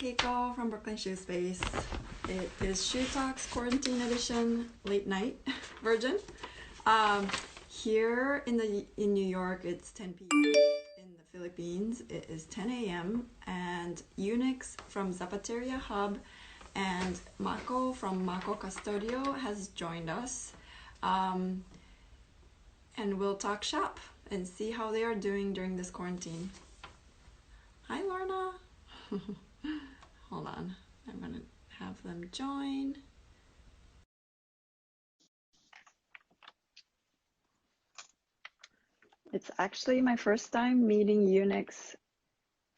Keiko from Brooklyn Shoe Space. It is Shoe Talks Quarantine Edition, late night version. Here in New York, it's 10 p.m. In the Philippines, it is 10 a.m. And Unyx from Zapateria Hub and Maco from Maco Custodio has joined us. And we'll talk shop and see how they are doing during this quarantine. Hi, Lorna. Hold on, I'm gonna have them join. It's actually my first time meeting Unyx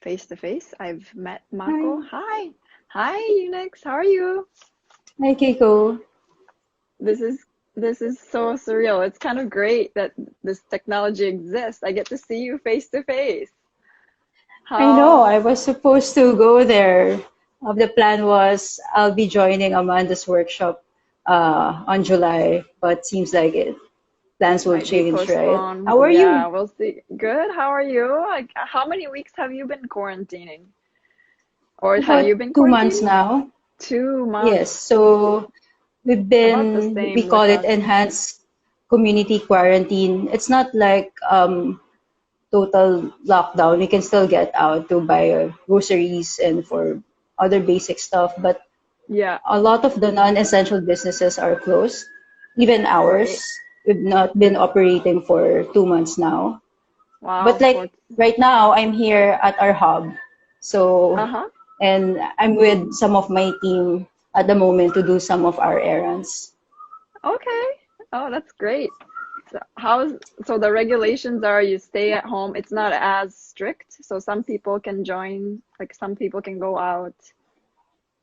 face to face. I've met Maco. Hi. Hi, Unyx. How are you? Hi, Keiko. This is so surreal. It's kind of great that this technology exists. I get to see you face to face. I know, I was supposed to go there. The plan was I'll be joining Amanda's workshop on July, but seems like plans will change, right? How are you? Yeah, we'll see. Good. How are you? Like, how many weeks have you been quarantining? Or have you been 2 months now. 2 months. Yes, so we call it enhanced community quarantine. It's not like total lockdown. We can still get out to buy groceries and for other basic stuff, but yeah, a lot of the non-essential businesses are closed. Even ours, we've not been operating for 2 months now. Wow. But like right now, I'm here at our hub, so and I'm with some of my team at the moment to do some of our errands. Okay. Oh, that's great. So the regulations are you stay at home. It's not as strict. So some people can join, like some people can go out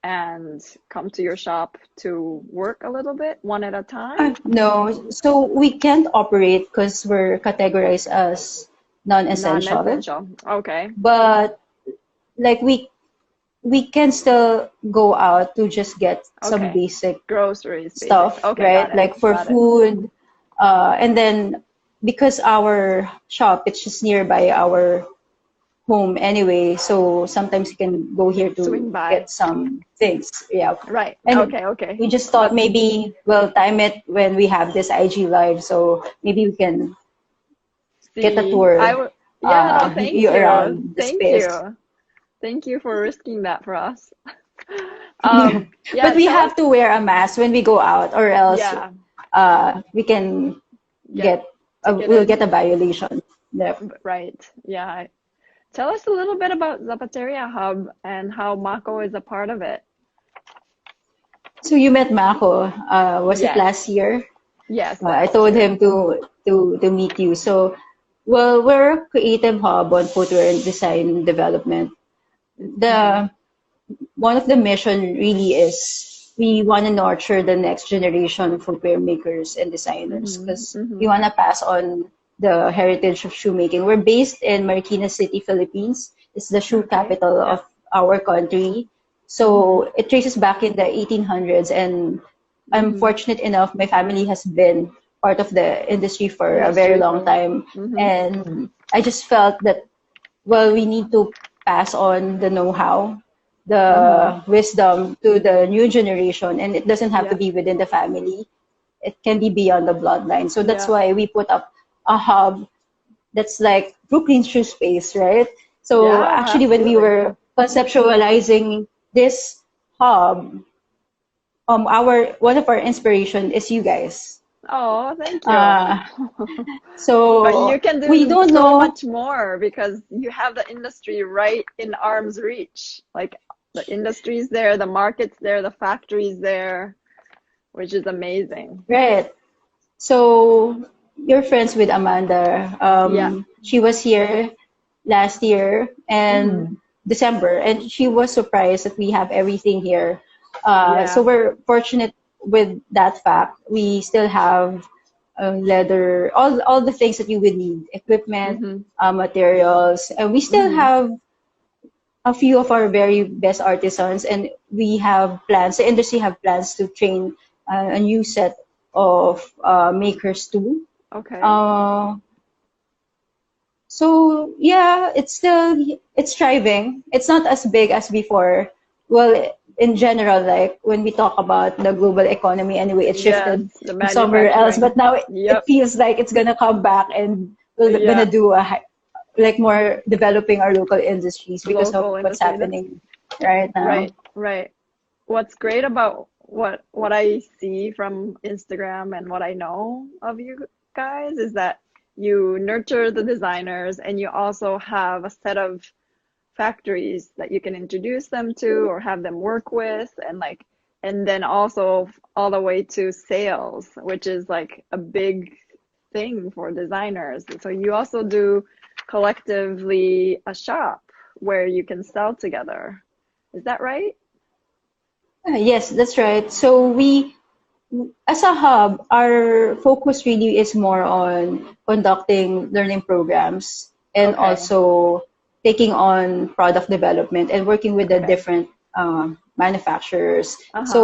and come to your shop to work a little bit, one at a time? No, so we can't operate because we're categorized as non-essential. Non-essential. Okay. But like we can still go out to just get some basic groceries stuff, right? Like for food. And then because our shop, it's just nearby our home anyway, so sometimes you can go here to get some things. Yeah. Right. And okay. We just thought maybe we'll time it when we have this IG Live, so maybe we can get a tour. Thank you. Around the space. Thank you for risking that for us. But we have to wear a mask when we go out, or else we can we'll get a violation. Yep. Right. Yeah. Tell us a little bit about Zapateria Hub and how Maco is a part of it. So you met Maco, was it last year? Yes. I told him to meet you. So, well, we're a creative hub on footwear and design development. One of the mission really is we want to nurture the next generation of footwear makers and designers because we want to pass on the heritage of shoemaking. We're based in Marikina City, Philippines. It's the shoe capital of our country. So it traces back in the 1800s, and I'm fortunate enough, my family has been part of the industry for a very long time. And I just felt that, well, we need to pass on the know-how, the wisdom to the new generation, and it doesn't have to be within the family. It can be beyond the bloodline. So that's why we put up a hub that's like Brooklyn Shoe Space, right? So actually, when we were conceptualizing this hub, one of our inspiration is you guys. Oh, thank you. So but you can do so much more because you have the industry right in arm's reach. Like the industry's there, the market's there, the factory's there, which is amazing. Right. So you're friends with Amanda. She was here last year and December, and she was surprised that we have everything here. So we're fortunate with that fact. We still have leather, all the things that you would need, equipment, materials, and we still have a few of our very best artisans, and we have plans. The industry have plans to train a new set of makers too. Okay. So yeah, it's thriving. It's not as big as before, well, in general, like when we talk about the global economy, anyway, it shifted the to somewhere else, but manufacturing. now it Yep. feels like it's gonna come back, and we're Yeah. gonna do like more developing our local industries because of Local what's industry. happening right now. Right. What's great about what I see from Instagram and what I know of you guys is that you nurture the designers, and you also have a set of factories that you can introduce them to or have them work with, and then also all the way to sales, which is like a big thing for designers. So you also do collectively a shop where you can sell together. Is that right? Yes, that's right. So we, as a hub, our focus really is more on conducting learning programs and Okay. also taking on product development and working with the Okay. different manufacturers. Uh-huh. So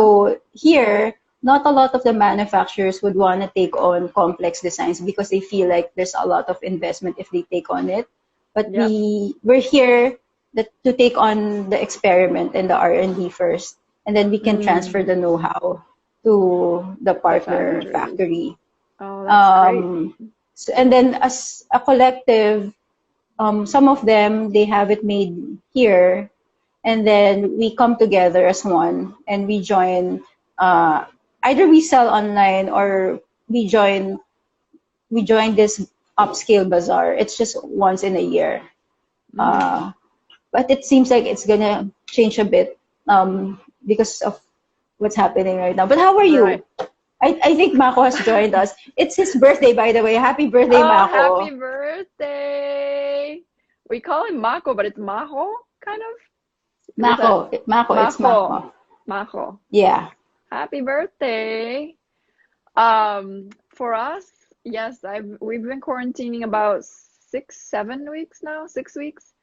here, not a lot of the manufacturers would want to take on complex designs because they feel like there's a lot of investment if they take on it. But Yep. we're here to take on the experiment and the R&D first, and then we can transfer the know-how to the partner factories. factory. Oh, that's great. So, and then as a collective, some of them, they have it made here, and then we come together as one, and we join, either we sell online or we join this upscale bazaar. It's just once in a year. But it seems like it's gonna change a bit because of what's happening right now. But how are you? Right. I think Maco has joined us. It's his birthday, by the way. Happy birthday, Oh, Maco. happy birthday. We call him Mako, but it's Maho, kind of. Maco, it's Maco. Maho. Yeah. Happy birthday. For us, yes, we've been quarantining about 7 weeks now, 6 weeks.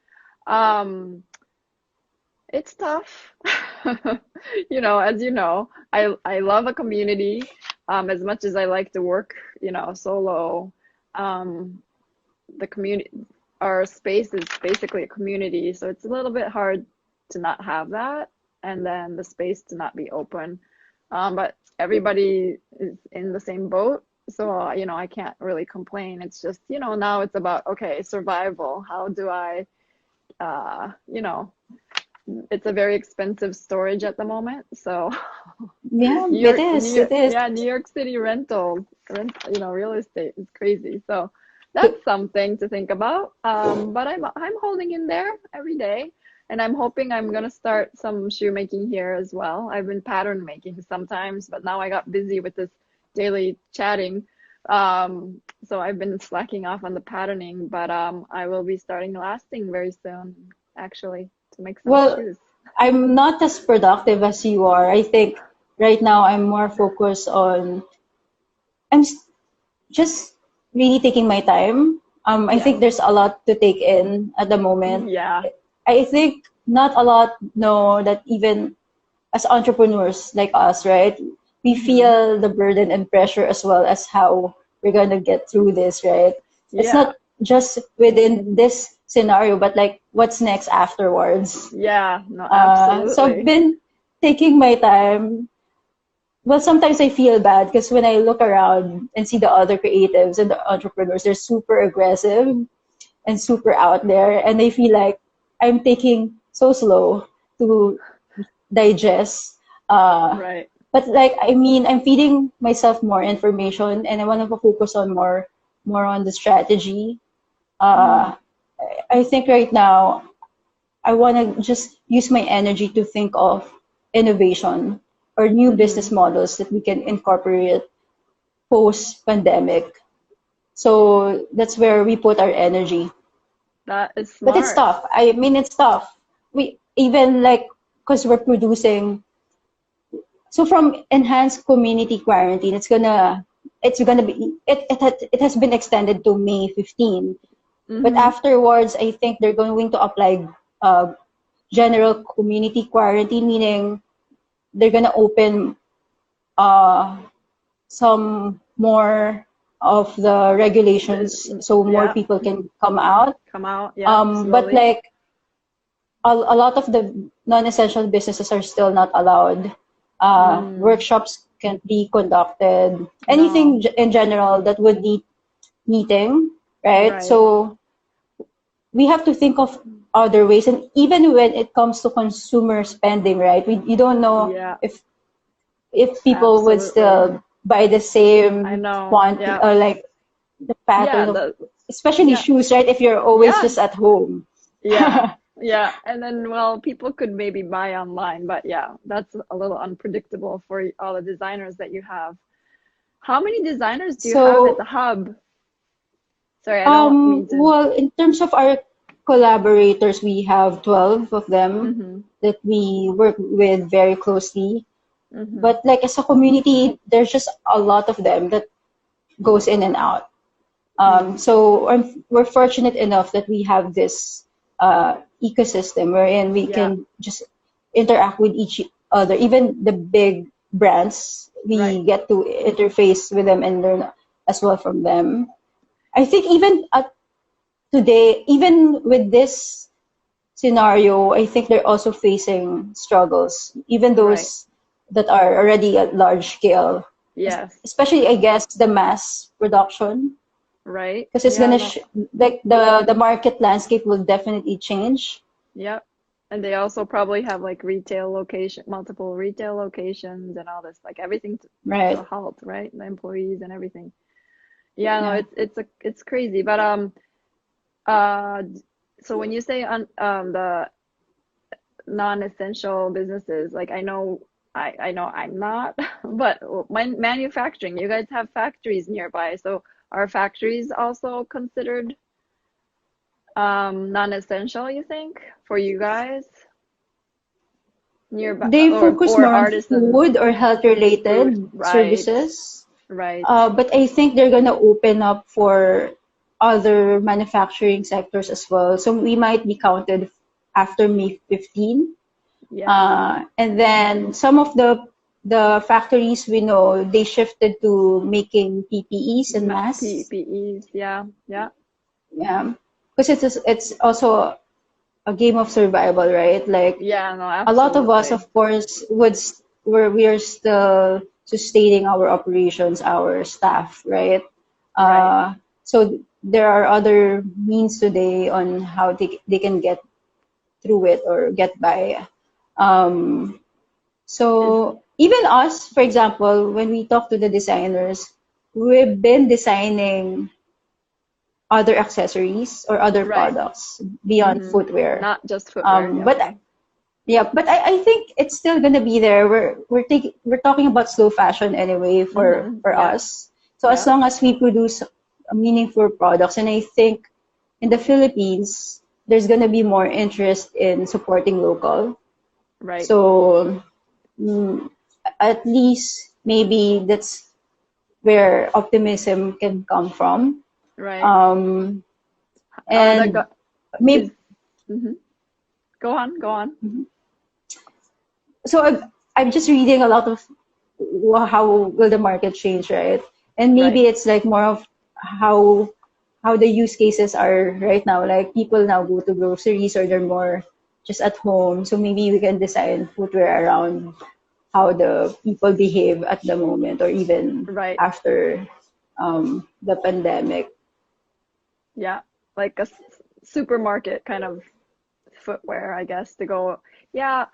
It's tough. As you know, I love a community. As much as I like to work, solo, the community, our space is basically a community, so it's a little bit hard to not have that, and then the space to not be open. But everybody is in the same boat, so I can't really complain. It's just, now it's about, okay, survival. How do I, it's a very expensive storage at the moment, so Yeah, it is. It is. yeah, New York City real estate is crazy. So that's something to think about. But I'm holding in there every day, and I'm hoping I'm gonna start some shoemaking here as well. I've been pattern making sometimes, but now I got busy with this daily chatting. So I've been slacking off on the patterning, but I will be starting lasting very soon, actually, to make some shoes. I'm not as productive as you are. I think right now I'm more focused on, just really taking my time. I think there's a lot to take in at the moment. Yeah. I think not a lot know that even as entrepreneurs like us, right? We feel the burden and pressure as well as how we're gonna get through this, right? It's not just within this scenario, but like what's next afterwards. Yeah, no, absolutely. So I've been taking my time. Well, sometimes I feel bad because when I look around and see the other creatives and the entrepreneurs, they're super aggressive and super out there, and I feel like I'm taking so slow to digest. Right. But like, I mean, I'm feeding myself more information, and I want to focus on more on the strategy. I think right now I want to just use my energy to think of innovation or new business models that we can incorporate post pandemic. So that's where we put our energy. That is smart. But it's tough. I mean, it's tough. We even like, because we're producing. So from enhanced community quarantine, it's gonna be it has been extended to May 15. But afterwards, I think they're going to apply general community quarantine, meaning they're gonna open some more of the regulations so more people can come out. Yeah. But like a lot of the non-essential businesses are still not allowed. Workshops can't be conducted. Anything in general that would need meeting, right? So we have to think of other ways. And even when it comes to consumer spending, right? You don't know if people would still buy the same quantity or like the pattern of, especially shoes, right? If you're always just at home. Yeah, and then, well, people could maybe buy online, but yeah, that's a little unpredictable for all the designers that you have. How many designers do you have at the hub? Sorry, I don't mean to. Well, in terms of our collaborators, we have 12 of them that we work with very closely. But like as a community, there's just a lot of them that goes in and out. So we're fortunate enough that we have this ecosystem wherein we can just interact with each other. Even the big brands, we get to interface with them and learn as well from them. I think even today, even with this scenario, I think they're also facing struggles, even those that are already at large scale. Yes. Especially, I guess, the mass production. Right. Because it's gonna like the market landscape will definitely change. Yep. And they also probably have like multiple retail locations and all this, like everything to a halt, right? The employees and everything. No, it's crazy. But so when you say the non-essential businesses, like I know I'm not, but manufacturing, you guys have factories nearby, so are factories also considered non-essential, you think, for you guys? Nearby, they focus more on artisans, food or health-related services. Right. But I think they're gonna open up for other manufacturing sectors as well. So we might be counted after May 15. And then some of the factories we know, they shifted to making PPEs and masks. PPEs, yeah. Because it's also a game of survival, right? Like a lot of us, of course, we are still sustaining our operations, our staff, right? So there are other means today on how they can get through it or get by. So even us, for example, when we talk to the designers, we've been designing other accessories or other products beyond footwear. Not just footwear. But I think it's still gonna be there. We're talking about slow fashion anyway for us. So as long as we produce meaningful products, and I think in the Philippines there's gonna be more interest in supporting local. Right. So at least maybe that's where optimism can come from. Right. And maybe go on. So I'm just reading a lot of how will the market change, right? And maybe it's like more of how the use cases are right now. Like people now go to groceries or they're more just at home. So maybe we can design footwear around how the people behave at the moment or even after the pandemic. Yeah, like a supermarket kind of footwear, I guess, to go. Yeah.